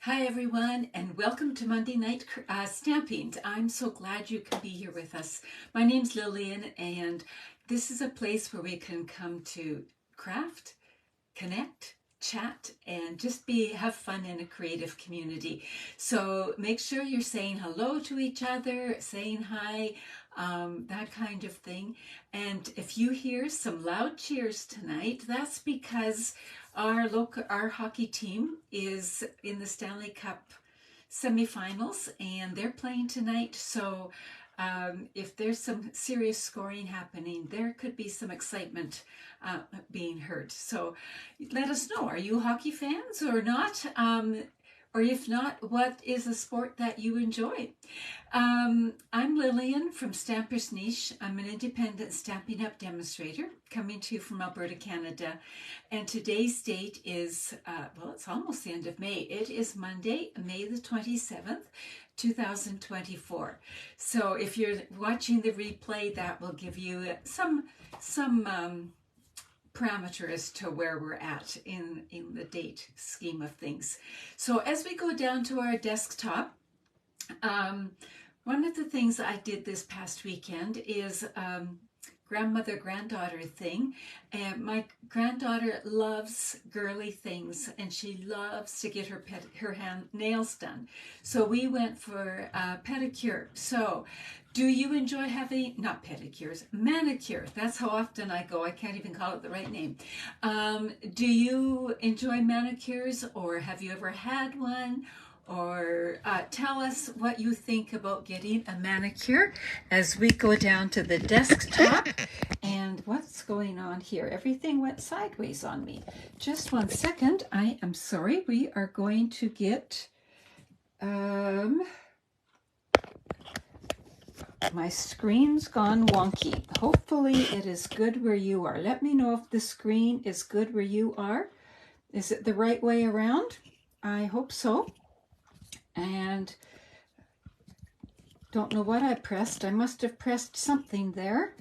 Hi everyone, and welcome to Monday Night Stamping. I'm so glad you can be here with us. My name's Lillian, and this is a place where we can come to craft, connect, chat, and just have fun in a creative community. So make sure you're saying hello to each other, saying hi, that kind of thing. And if you hear some loud cheers tonight, that's because our hockey team is in the Stanley Cup semifinals and they're playing tonight. So if there's some serious scoring happening, there could be some excitement being heard. So let us know, are you hockey fans or not? Or if not, what is a sport that you enjoy? I'm Lillian from Stampers Niche. I'm an independent Stampin' Up! Demonstrator coming to you from Alberta, Canada. And today's date is, well, it's almost the end of May. It is Monday, May the 27th, 2024. So if you're watching the replay, that will give you some parameter as to where we're at in the date scheme of things. So as we go down to our desktop, one of the things I did this past weekend is grandmother-granddaughter thing. And my granddaughter loves girly things, and she loves to get her nails done. So we went for a pedicure. So do you enjoy having, not pedicures, manicure? That's how often I go. I can't even call it the right name. Do you enjoy manicures, or have you ever had one? Or tell us what you think about getting a manicure as we go down to the desktop. And what's going on here? Everything went sideways on me. Just one second. I am sorry. We are going to get... my screen's gone wonky. Hopefully it is good where you are. Let me know if the screen is good where you are. Is it the right way around? I hope so. And don't know what I pressed. I must have pressed something there.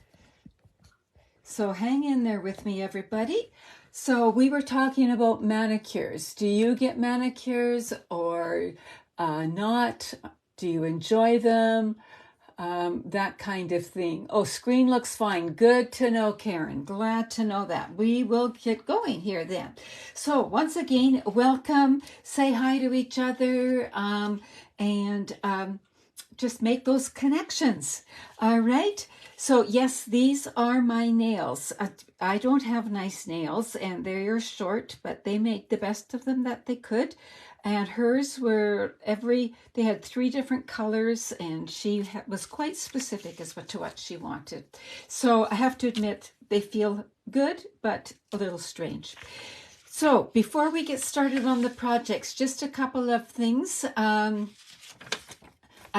So hang in there with me, everybody. So we were talking about manicures. Do you get manicures or not? Do you enjoy them? That kind of thing. Oh, screen looks fine. Good to know, Karen. Glad to know that. We will get going here then. So once again, welcome. Say hi to each other and just make those connections. All right. So yes, these are my nails. I don't have nice nails and they're short, but they make the best of them that they could. And hers were they had 3 different colors, and she was quite specific as to what she wanted. So I have to admit, they feel good, but a little strange. So before we get started on the projects, just a couple of things. I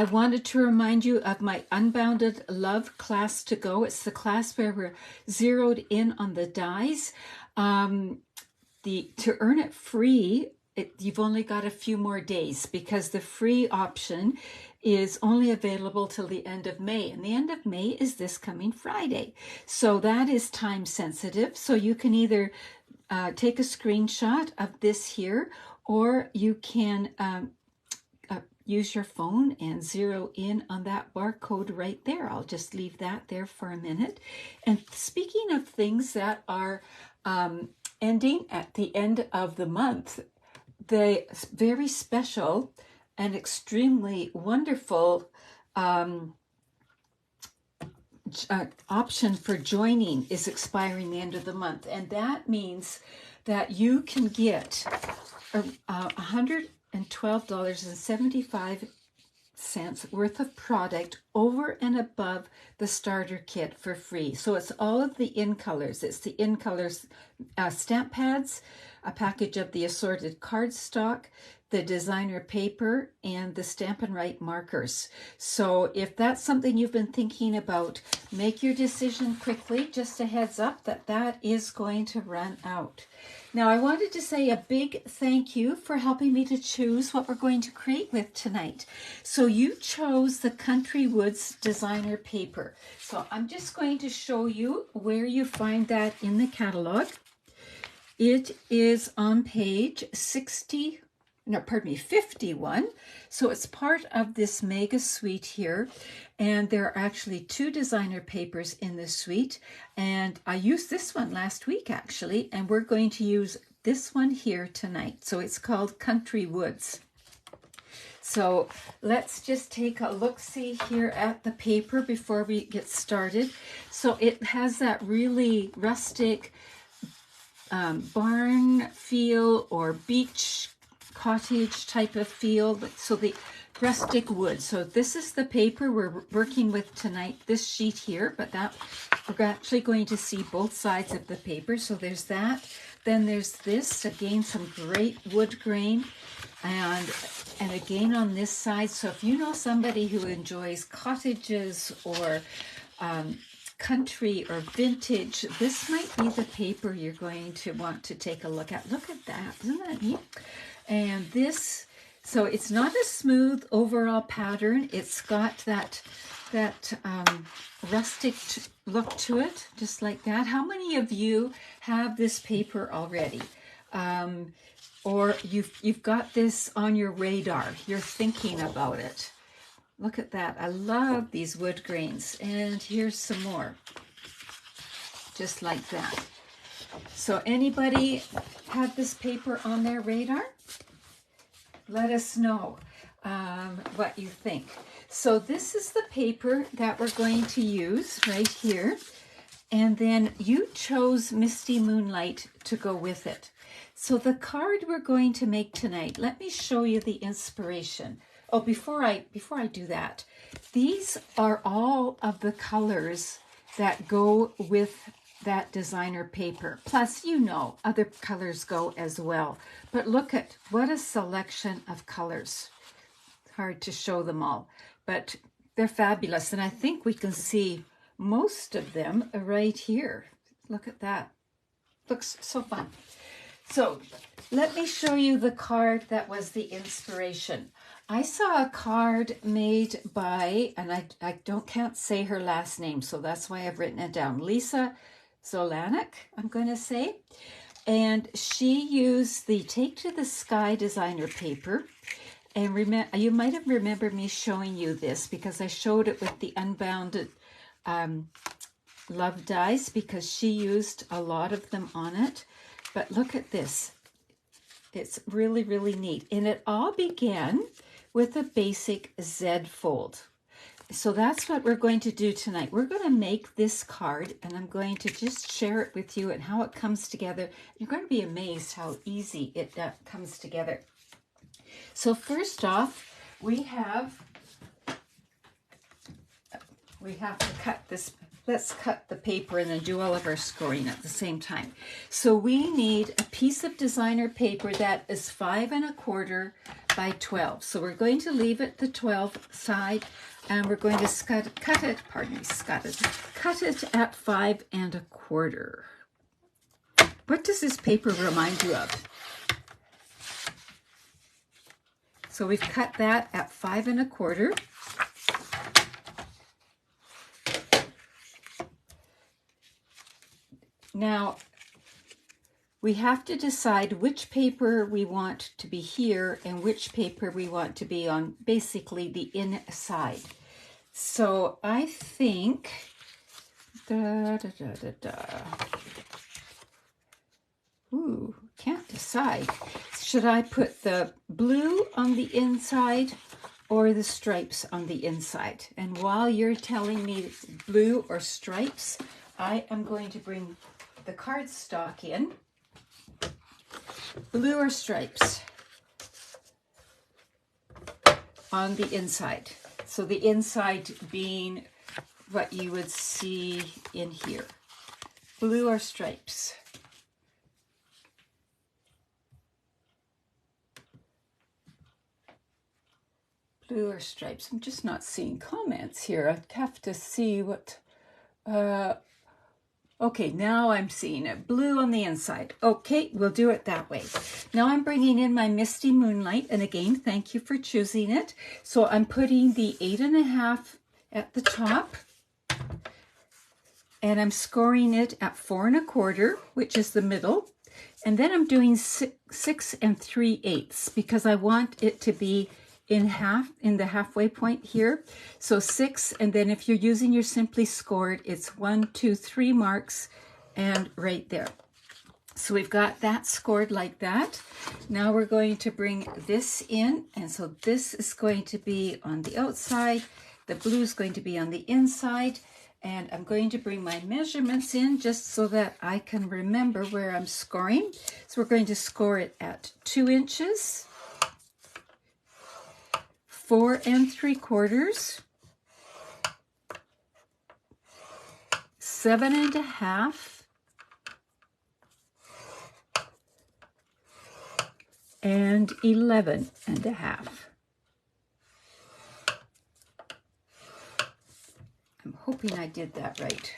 wanted to remind you of my Unbounded Love class to go. It's the class where we're zeroed in on the dies. To earn it free, you've only got a few more days because the free option is only available till the end of May. And the end of May is this coming Friday. So that is time sensitive. So you can either take a screenshot of this here, or you can use your phone and zero in on that barcode right there. I'll just leave that there for a minute. And speaking of things that are ending at the end of the month, the very special and extremely wonderful option for joining is expiring the end of the month. And that means that you can get $112.75 worth of product over and above the starter kit for free. So it's all of the in colors. It's the in colors stamp pads, a package of the assorted cardstock, the designer paper, and the Stampin' Write markers. So if that's something you've been thinking about, make your decision quickly. Just a heads up that is going to run out. Now, I wanted to say a big thank you for helping me to choose what we're going to create with tonight. So you chose the Country Woods designer paper. So I'm just going to show you where you find that in the catalog. It is on page 60 no, pardon me, 51. So it's part of this mega suite here. And there are actually 2 designer papers in this suite. And I used this one last week actually, and we're going to use this one here tonight. So it's called Country Woods. So let's just take a look-see here at the paper before we get started. So it has that really rustic barn feel or beach cottage type of feel. So the rustic wood. So this is the paper we're working with tonight, this sheet here, but that we're actually going to see both sides of the paper. So there's that. Then there's this, again, some great wood grain. And again on this side, so if you know somebody who enjoys cottages or country or vintage, this might be the paper you're going to want to take a look at. Look at that, isn't that neat? And this, so it's not a smooth overall pattern. It's got that rustic look to it, just like that. How many of you have this paper already? Or you've got this on your radar, you're thinking about it. Look at that. I love these wood grains. And here's some more, just like that. So anybody have this paper on their radar? Let us know what you think. So this is the paper that we're going to use right here. And then you chose Misty Moonlight to go with it. So the card we're going to make tonight, let me show you the inspiration. Oh, before I do that, these are all of the colors that go with that designer paper. Plus, you know, other colors go as well. But look at what a selection of colors. Hard to show them all, but they're fabulous. And I think we can see most of them right here. Look at that. Looks so fun. So let me show you the card that was the inspiration. I saw a card made by, and I can't say her last name, so that's why I've written it down. Lyssa Zwolanek, I'm going to say. And she used the Take to the Sky designer paper. And you might have remembered me showing you this because I showed it with the unbounded love dies because she used a lot of them on it. But look at this. It's really, really neat. And it all began with a basic Z fold. So that's what we're going to do tonight. We're going to make this card and I'm going to just share it with you and how it comes together. You're going to be amazed how easy it comes together. So first off, we have to cut this. Let's cut the paper and then do all of our scoring at the same time. So we need a piece of designer paper that is 5 1/4 by 12. So we're going to leave it the 12 side and we're going to cut it at 5 1/4. What does this paper remind you of? So we've cut that at 5 1/4. Now, we have to decide which paper we want to be here and which paper we want to be on basically the inside. So I think, ooh, can't decide. Should I put the blue on the inside or the stripes on the inside? And while you're telling me blue or stripes, I am going to bring the cardstock in. Blue or stripes on the inside. So the inside being what you would see in here. Blue or stripes. Blue or stripes. I'm just not seeing comments here. I'd have to see what... Okay, now I'm seeing it. Blue on the inside. Okay, we'll do it that way. Now I'm bringing in my Misty Moonlight, and again, thank you for choosing it. So I'm putting the 8 1/2 at the top, and I'm scoring it at 4 1/4, which is the middle. And then I'm doing 6 3/8 because I want it to be in half, in the halfway point here. So 6, and then if you're using your Simply Scored, it's 1, 2, 3 marks and right there. So we've got that scored like that. Now we're going to bring this in, and so this is going to be on the outside, the blue is going to be on the inside, and I'm going to bring my measurements in just so that I can remember where I'm scoring. So we're going to score it at 2 inches, 4 3/4, 7 1/2, and 11 1/2. I'm hoping I did that right.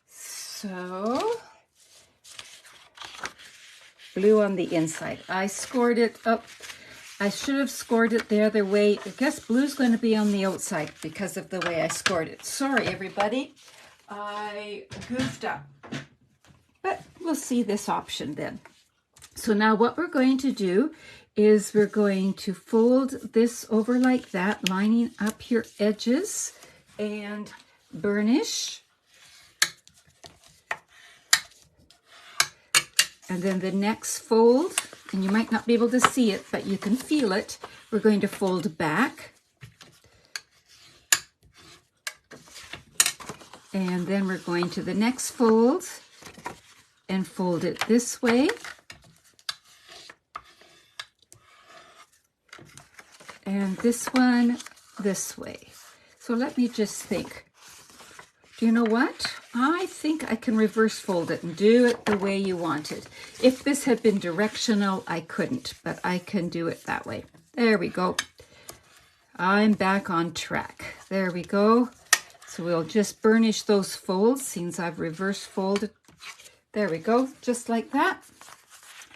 So, blue on the inside. I scored it up. I should have scored it the other way. I guess blue's going to be on the outside because of the way I scored it. Sorry, everybody. I goofed up. But we'll see this option then. So now what we're going to do is we're going to fold this over like that, lining up your edges, and burnish. And then the next fold, and you might not be able to see it, but you can feel it, we're going to fold back. And then we're going to the next fold and fold it this way. And this one this way. So let me just think. Do you know what? I think I can reverse fold it and do it the way you want it. If this had been directional, I couldn't, but I can do it that way. There we go. I'm back on track. There we go. So we'll just burnish those folds since I've reverse folded. There we go, just like that.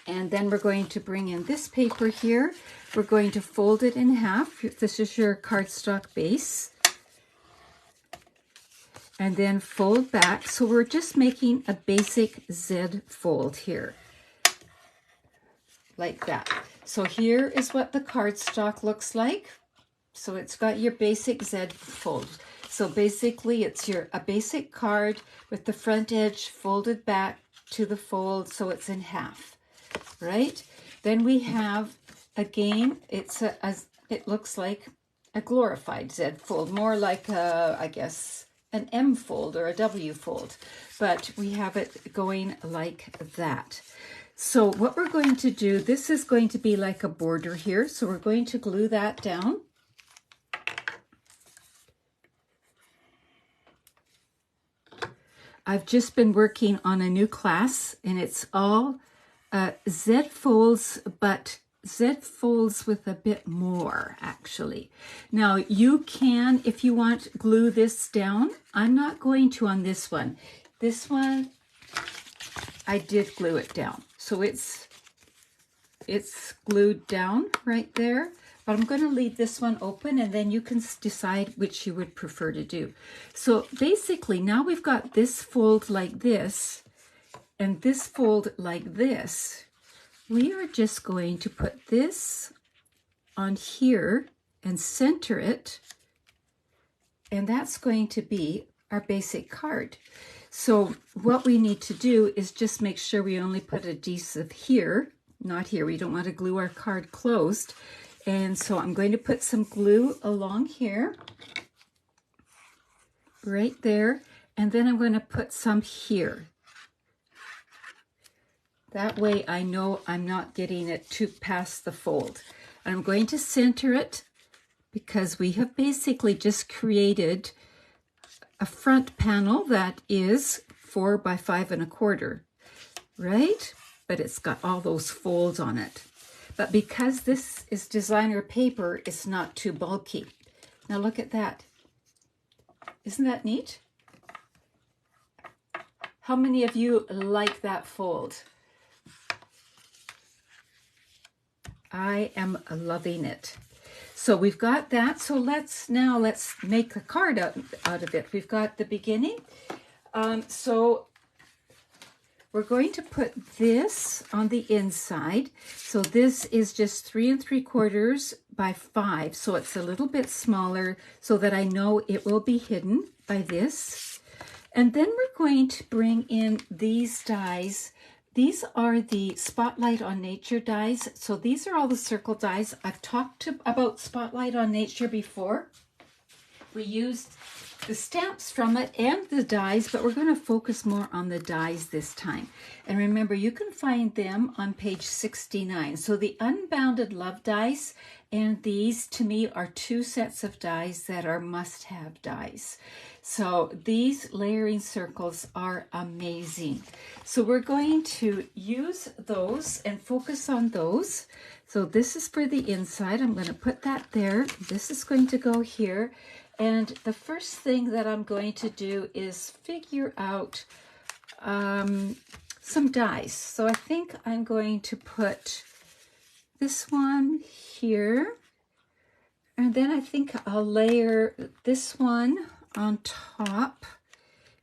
And then we're going to bring in this paper here. We're going to fold it in half. This is your cardstock base. And then fold back. So we're just making a basic Z fold here. Like that. So here is what the cardstock looks like. So it's got your basic Z fold. So basically it's a basic card with the front edge folded back to the fold so it's in half. Right? Then we have, again, it looks like a glorified Z fold, more like I guess an M fold or a W fold, but we have it going like that. So what we're going to do, this is going to be like a border here, so we're going to glue that down. I've just been working on a new class, and it's all Z folds, but Z folds with a bit more, actually. Now, you can, if you want, glue this down. I'm not going to on this one. This one, I did glue it down. So it's glued down right there. But I'm going to leave this one open, and then you can decide which you would prefer to do. So basically, now we've got this fold like this, and this fold like this. We are just going to put this on here and center it, and that's going to be our basic card. So what we need to do is just make sure we only put adhesive here, not here. We don't want to glue our card closed. And so I'm going to put some glue along here, right there, and then I'm going to put some here. That way I know I'm not getting it too past the fold. And I'm going to center it because we have basically just created a front panel that is 4 by 5 1/4, right? But it's got all those folds on it. But because this is designer paper, it's not too bulky. Now look at that. Isn't that neat? How many of you like that fold? I am loving it. So we've got that. So let's make a card out of it. We've got the beginning. So we're going to put this on the inside. So this is just 3 3/4 by 5. So it's a little bit smaller so that I know it will be hidden by this. And then we're going to bring in these dies. These are the Spotlight on Nature dies. So these are all the circle dies. I've talked about Spotlight on Nature before. We used the stamps from it and the dies, but we're going to focus more on the dies this time. And remember, you can find them on page 69. So the Unbounded Love dies and these, to me, are 2 sets of dies that are must-have dies. So these layering circles are amazing. So we're going to use those and focus on those. So this is for the inside. I'm going to put that there. This is going to go here. And the first thing that I'm going to do is figure out some dies. So I think I'm going to put this one here. And then I think I'll layer this one on top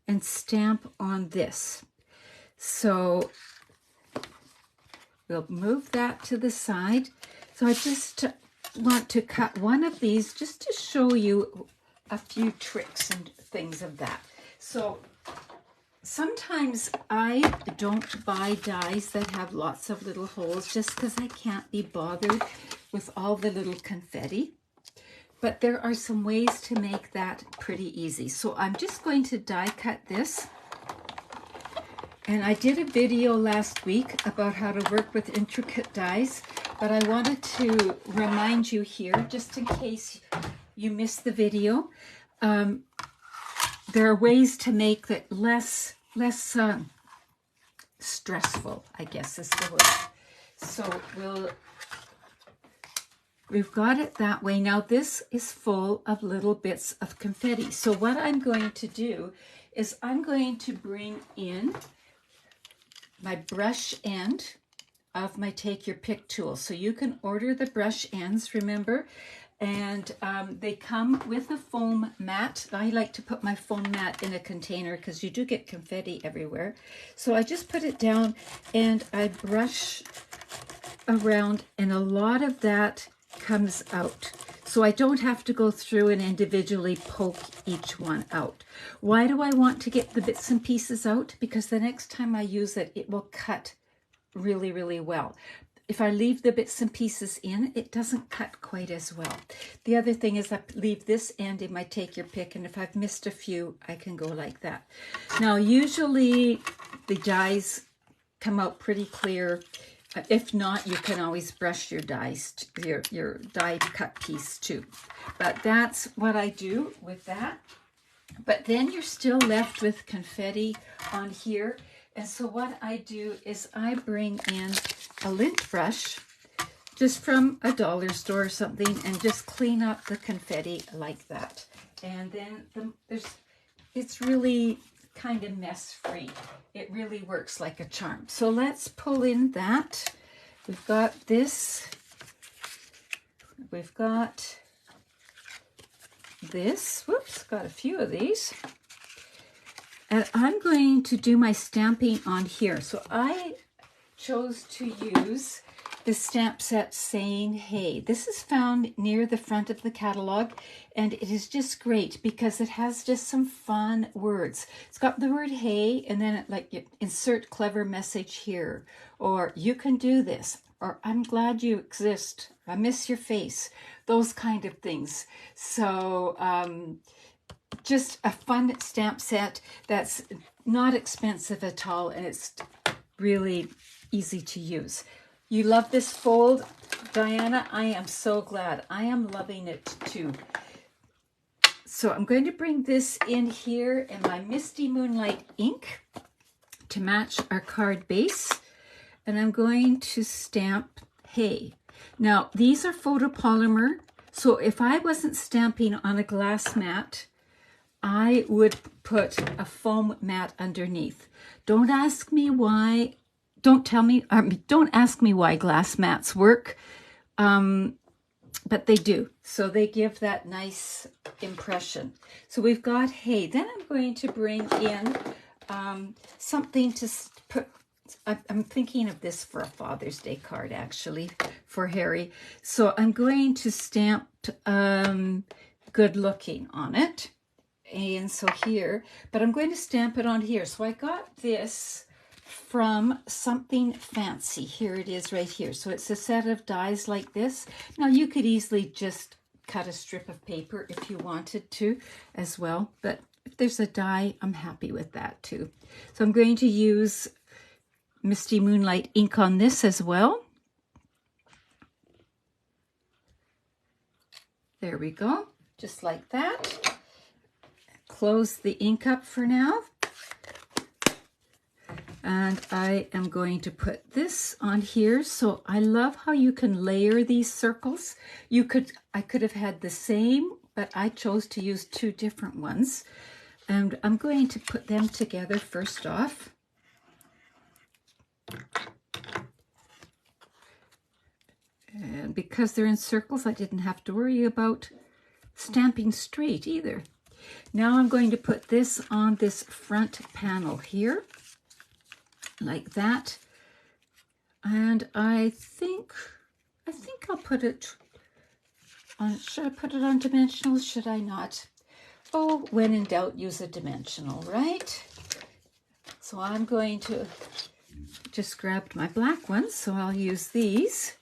and stamp on this. So we'll move that to the side. So I just want to cut one of these just to show you a few tricks and things of that. So sometimes I don't buy dies that have lots of little holes just because I can't be bothered with all the little confetti. But there are some ways to make that pretty easy. So I'm just going to die cut this. And I did a video last week about how to work with intricate dies, but I wanted to remind you here, just in case you missed the video, there are ways to make that less stressful, I guess is the word. So we've got it that way. Now this is full of little bits of confetti. So what I'm going to do is I'm going to bring in my brush end of my Take Your Pick tool. So you can order the brush ends, remember, and they come with a foam mat. I like to put my foam mat in a container because you do get confetti everywhere. So I just put it down and I brush around, and a lot of that comes out. So I don't have to go through and individually poke each one out. Why do I want to get the bits and pieces out? Because the next time I use it, it will cut really, really well. If I leave the bits and pieces in, it doesn't cut quite as well. The other thing is I leave this end in my Take Your Pick, and if I've missed a few, I can go like that. Now, usually the dies come out pretty clear. If not, you can always brush your dies, your die cut piece too. But that's what I do with that. But then you're still left with confetti on here. And so what I do is I bring in a lint brush just from a dollar store or something and just clean up the confetti like that. And then it's really kind of mess free. It really works like a charm. So let's pull in that. We've got this. We've got this. Whoops, got a few of these. And I'm going to do my stamping on here. So I chose to use the stamp set Saying Hey. This is found near the front of the catalog, and it is just great because it has just some fun words. It's got the word hey, and then you insert clever message here, or you can do this, or I'm glad you exist, I miss your face, those kind of things. So just a fun stamp set that's not expensive at all, and it's really easy to use. You love this fold, Diana? I am so glad. I am loving it too. So I'm going to bring this in here in my Misty Moonlight ink to match our card base, and I'm going to stamp Hey. Now, these are photopolymer, so if I wasn't stamping on a glass mat, I would put a foam mat underneath. Don't ask me why. Don't ask me why glass mats work, but they do. So they give that nice impression. So we've got Hey. Then I'm going to bring in something to put I'm thinking of this for a Father's Day card, actually, for Harry. So I'm going to stamp good looking on it. And so here, but I'm going to stamp it on here. So I got this from Something Fancy. Here it is right here. So it's a set of dies like this. Now you could easily just cut a strip of paper if you wanted to as well. But if there's a die, I'm happy with that too. So I'm going to use Misty Moonlight ink on this as well. There we go, just like that. Close the ink up for now. And I am going to put this on here. So I love how you can layer these circles. I could have had the same, but I chose to use two different ones. And I'm going to put them together first off. And because they're in circles, I didn't have to worry about stamping straight either. Now I'm going to put this on this front panel here, like that. And I think I'll put it on, should I put it on dimensionals? Should I not? Oh, when in doubt, use a dimensional, right? So I'm going to just grab my black ones, so I'll use these.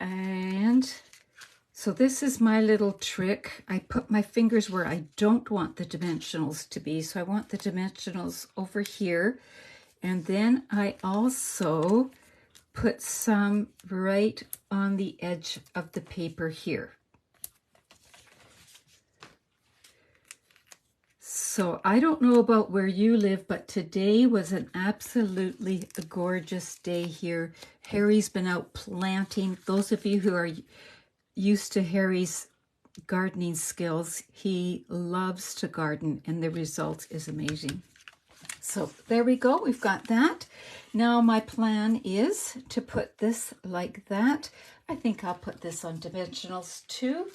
And so this is my little trick. I put my fingers where I don't want the dimensionals to be. So I want the dimensionals over here. And then I also put some right on the edge of the paper here. So I don't know about where you live, but today was an absolutely gorgeous day here. Harry's been out planting. Those of you who are used to Harry's gardening skills, he loves to garden and the result is amazing. So there we go, we've got that. Now my plan is to put this like that. I think I'll put this on dimensionals too.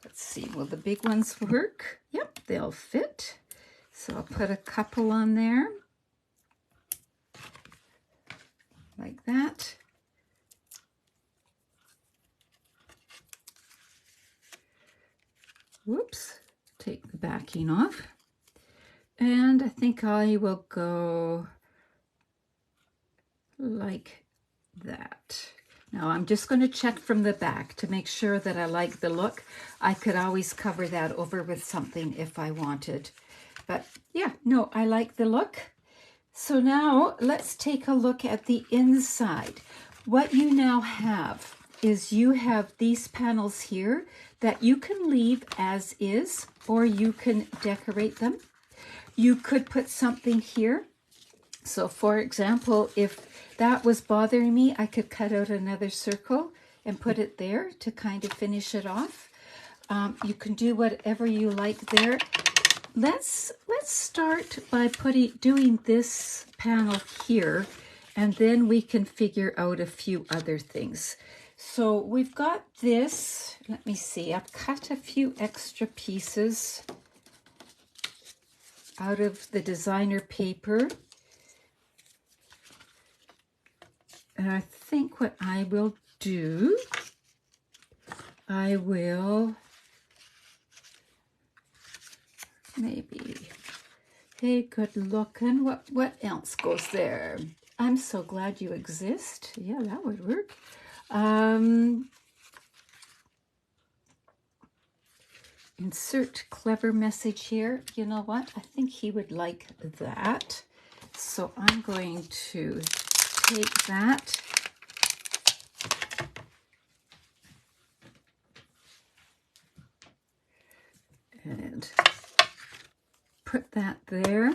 Let's see, will the big ones work? Yep, they'll fit. So I'll put a couple on there, like that. Whoops, take the backing off. And I think I will go like that. Now I'm just going to check from the back to make sure that I like the look. I could always cover that over with something if I wanted. But yeah, no, I like the look. So now let's take a look at the inside. What you now have is you have these panels here that you can leave as is, or you can decorate them. You could put something here. So for example, if that was bothering me, I could cut out another circle and put it there to kind of finish it off. You can do whatever you like there. Let's start by doing this panel here, and then we can figure out a few other things. So we've got this, let me see, I've cut a few extra pieces out of the designer paper. And I think what I will do, I will maybe, hey, good looking, what else goes there? I'm so glad you exist. Yeah, that would work. Insert clever message here. You know what? I think he would like that. So I'm going to take that and put that there.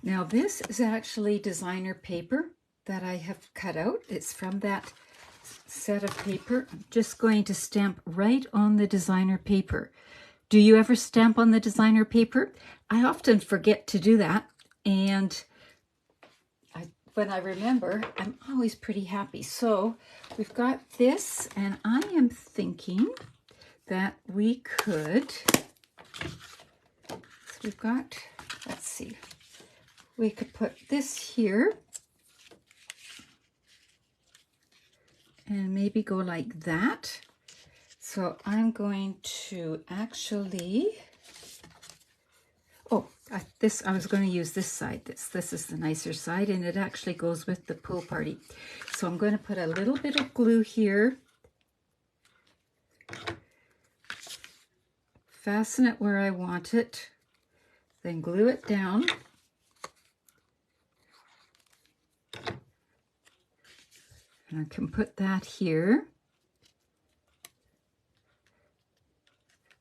Now this is actually designer paper that I have cut out. It's from that set of paper. I'm just going to stamp right on the designer paper. Do you ever stamp on the designer paper? I often forget to do that, and when I remember, I'm always pretty happy. So we've got this, and I am thinking that we could, so we've got, let's see, we could put this here and maybe go like that. So I'm going to actually, oh, I was going to use this side. This is the nicer side, and it actually goes with the pool party. So I'm going to put a little bit of glue here. Fasten it where I want it, then glue it down. And I can put that here.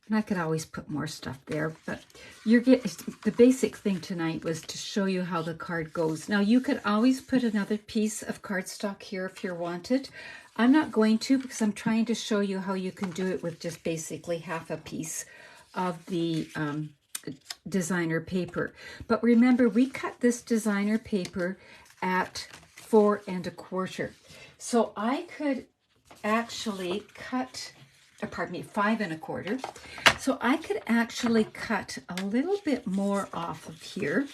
And I could always put more stuff there, but the basic thing tonight was to show you how the card goes. Now you could always put another piece of cardstock here if you wanted. I'm not going to, because I'm trying to show you how you can do it with just basically half a piece of the designer paper. But remember, we cut this designer paper at 4 1/4. So I could actually cut, pardon me, 5 1/4. So I could actually cut a little bit more off of here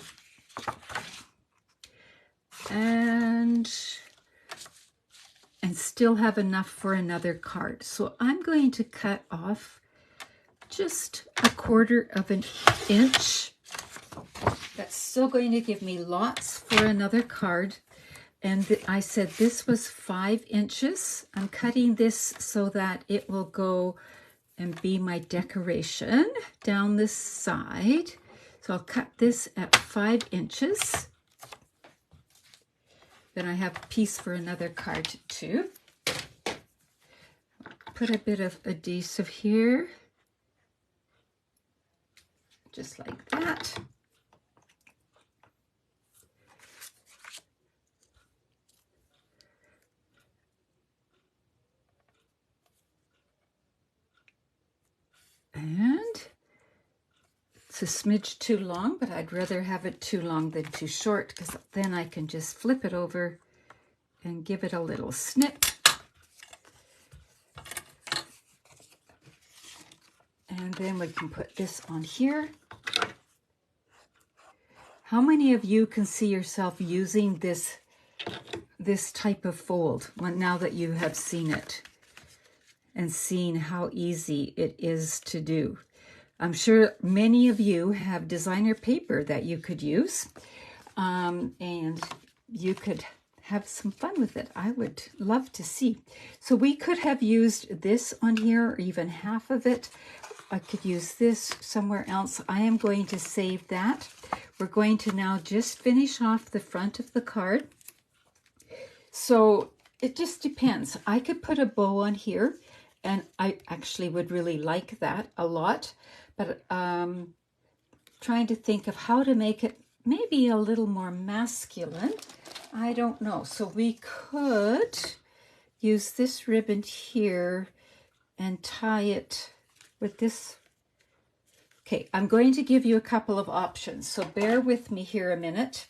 and still have enough for another card. So I'm going to cut off just 1/4 of an inch. That's still going to give me lots for another card. And I said this was 5 inches. I'm cutting this so that it will go and be my decoration down this side. So I'll cut this at 5 inches. Then I have a piece for another card too. Put a bit of adhesive here, just like that. And it's a smidge too long, but I'd rather have it too long than too short, because then I can just flip it over and give it a little snip. And then we can put this on here. How many of you can see yourself using this type of fold now that you have seen it and seen how easy it is to do? I'm sure many of you have designer paper that you could use, and you could have some fun with it. I would love to see. So we could have used this on here, or even half of it. I could use this somewhere else. I am going to save that. We're going to now just finish off the front of the card. So it just depends. I could put a bow on here, and I actually would really like that a lot. But trying to think of how to make it maybe a little more masculine. I don't know. So we could use this ribbon here and tie it with this. Okay, I'm going to give you a couple of options, so bear with me here a minute,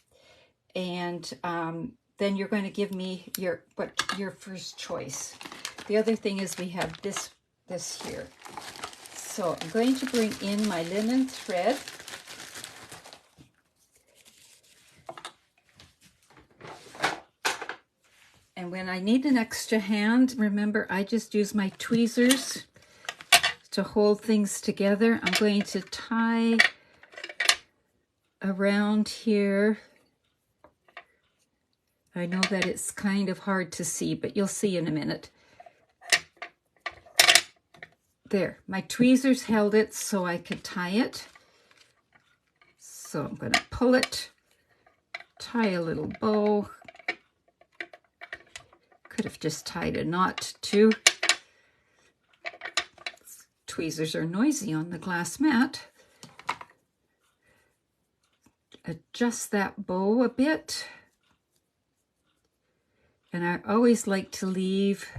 and then you're going to give me your first choice. The other thing is we have this here. So I'm going to bring in my linen thread. And when I need an extra hand, remember, I just use my tweezers to hold things together. I'm going to tie around here. I know that it's kind of hard to see, but you'll see in a minute. There, my tweezers held it so I could tie it. So I'm going to pull it, tie a little bow. Could have just tied a knot too. Tweezers are noisy on the glass mat. Adjust that bow a bit. And I always like to leave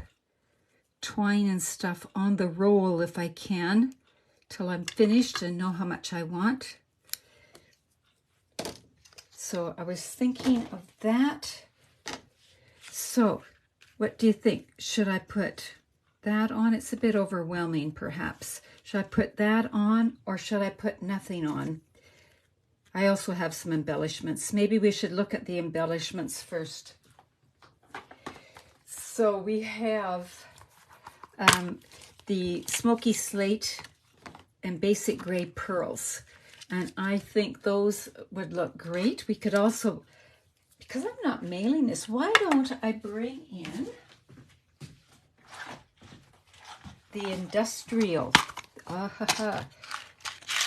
twine and stuff on the roll if I can, till I'm finished and know how much I want. So I was thinking of that. So what do you think? Should I put that on? It's a bit overwhelming, perhaps. Should I put that on, or should I put nothing on? I also have some embellishments. Maybe we should look at the embellishments first. So we have the Smoky Slate and Basic Gray Pearls. And I think those would look great. We could also, because I'm not mailing this, why don't I bring in the industrial,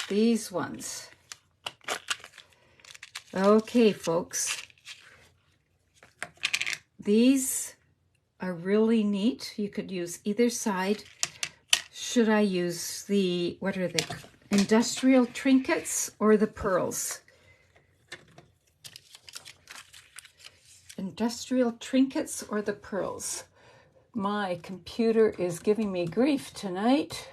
these ones. Okay, folks, these are really neat. You could use either side. Should I use the, what are they, industrial trinkets or the pearls? Industrial trinkets or the pearls? My computer is giving me grief tonight.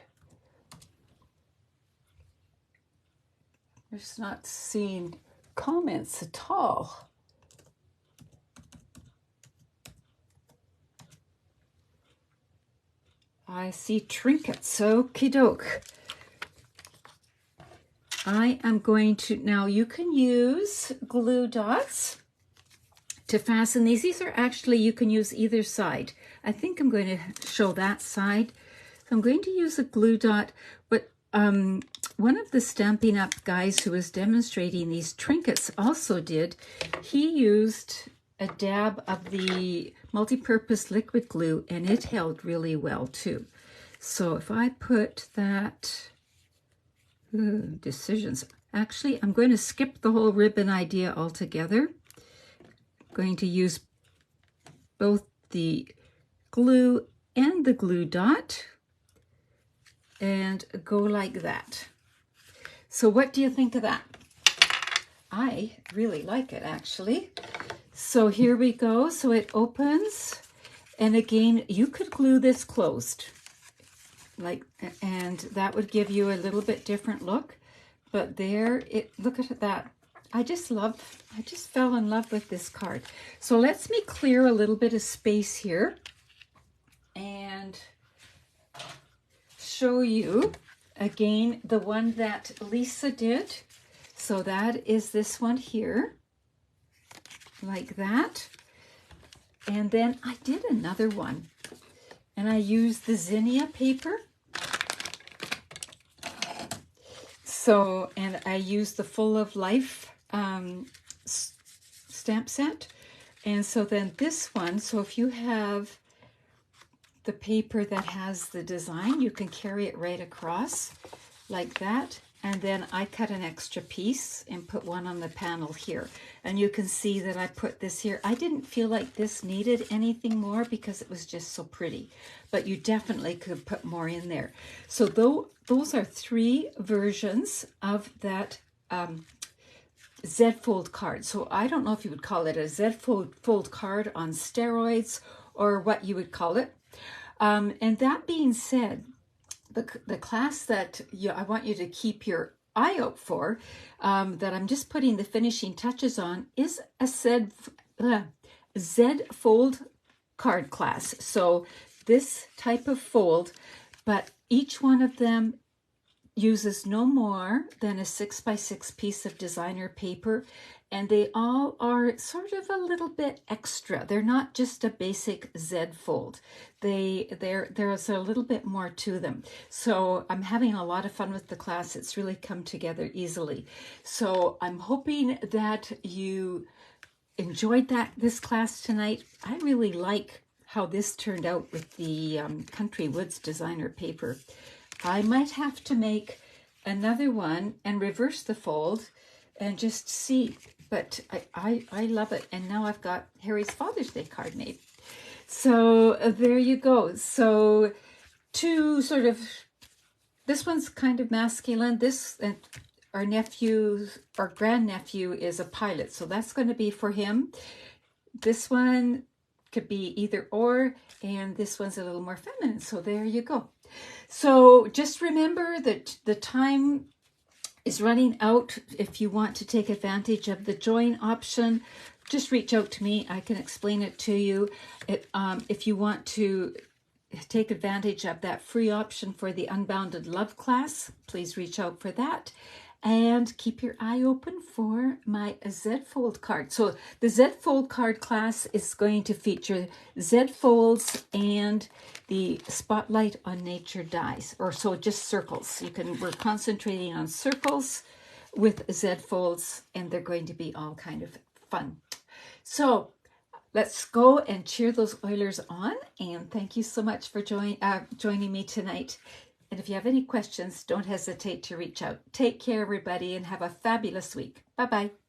I'm just not seeing comments at all. I see trinkets. Okie doke. I am going to, now you can use glue dots to fasten these. These are actually, you can use either side. I think I'm going to show that side. So I'm going to use a glue dot, but one of the Stampin' Up guys who was demonstrating these trinkets also did, he used a dab of the multi-purpose liquid glue and it held really well too. So if I put that, decisions. Actually, I'm going to skip the whole ribbon idea altogether. I'm going to use both the glue and the glue dot and go like that. So what do you think of that? I really like it, actually. So here we go. So it opens, and again, you could glue this closed, like, and that would give you a little bit different look. But there, look at that. I just fell in love with this card. So let's me clear a little bit of space here and show you again the one that Lyssa did. So that is this one here, like that. And then I did another one, and I used the zinnia paper. So, and I used the Full of Life stamp set. And so then this one, so if you have the paper that has the design, you can carry it right across like that. And then I cut an extra piece and put one on the panel here. And you can see that I put this here. I didn't feel like this needed anything more because it was just so pretty. But you definitely could put more in there. So those are 3 versions of that Z-fold card. So I don't know if you would call it a Z-fold card on steroids or what you would call it. And that being said, the class that I want you to keep your eye out for, that I'm just putting the finishing touches on, is a Z-fold card class. So this type of fold, but each one of them uses no more than a 6x6 piece of designer paper, and they all are sort of a little bit extra. They're not just a basic Z fold. There's a little bit more to them. So I'm having a lot of fun with the class. It's really come together easily. So I'm hoping that you enjoyed this class tonight. I really like how this turned out with the Country Woods designer paper. I might have to make another one and reverse the fold and just see, but I love it. And now I've got Harry's Father's Day card made. So there you go. So two sort of, this one's kind of masculine. This, and our grandnephew is a pilot, so that's going to be for him. This one could be either or, and this one's a little more feminine. So there you go. So just remember that the time is running out. If you want to take advantage of the join option, just reach out to me. I can explain it to you. If you want to take advantage of that free option for the Unbounded Love class, please reach out for that. And keep your eye open for my Z Fold card. So the Z Fold card class is going to feature Z folds and the Spotlight on Nature dies, or so just circles. We're concentrating on circles with Z folds, and they're going to be all kind of fun. So let's go and cheer those Oilers on, and thank you so much for joining me tonight. And if you have any questions, don't hesitate to reach out. Take care, everybody, and have a fabulous week. Bye-bye.